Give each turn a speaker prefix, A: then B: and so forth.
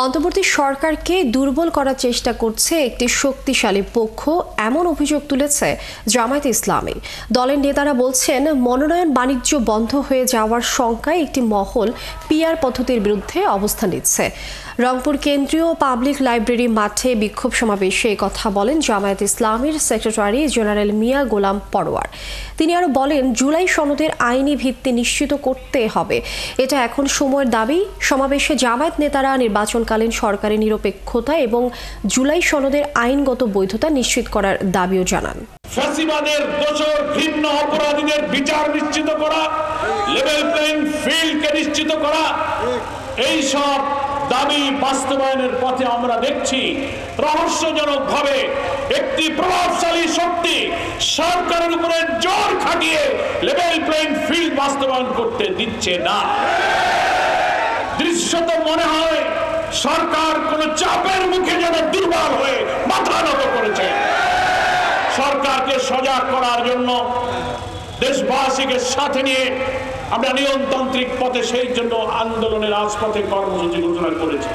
A: অন্তর্বর্তী সরকারকে দুর্বল করার চেষ্টা করছে একটি শক্তিশালী পক্ষ, এমন অভিযোগ তুলেছে জামায়াতে ইসলামী। দলের নেতারা বলছেন, মনোনয়ন বাণিজ্য বন্ধ হয়ে যাওয়ার শঙ্কায় একটি মহল পিআর পদ্ধতির বিরুদ্ধে অবস্থান নিচ্ছে। রংপুর কেন্দ্রীয় পাবলিক লাইব্রেরি মাঠে বিক্ষোভ সমাবেশে কথা বলেন জামায়াতে ইসলামীর সেক্রেটারি জেনারেল মিয়া গোলাম পরোয়ার। তিনি আরও বলেন, জুলাই সনদের আইনি ভিত্তি নিশ্চিত করতে হবে, এটা এখন সময়ের দাবি। সমাবেশে জামায়াত নেতারা নির্বাচনকালীন সরকারের নিরপেক্ষতা এবং জুলাই সনদের আইনগত বৈধতা নিশ্চিত করার দাবিও জানান।
B: ফ্যাসিবাদের দোষর ঘৃণ্য অপরাধীদের বিচার নিশ্চিত করা, লেভেল প্লেইং ফিল্ডকে নিশ্চিত করা, এই সব দাবি বাস্তবায়নের পথে আমরা দেখছি রহস্যজনকভাবে একটি প্রভাবশালী শক্তি সরকারের উপরে জোর খাটিয়ে লেভেল প্লেইং ফিল্ড বাস্তবায়ন করতে দিচ্ছে না। দৃশ্যত মনে হয় সরকার কোন চাপের মুখে যেন দুর্বল হয়ে মাথা নত করেছে। সরকারকে সজাগ করার জন্য দেশবাসীকে সাথে নিয়ে আমরা নিয়মতান্ত্রিক পথে সেই জন্য আন্দোলনের রাজপথে কর্মসূচি ঘোষণা করেছি।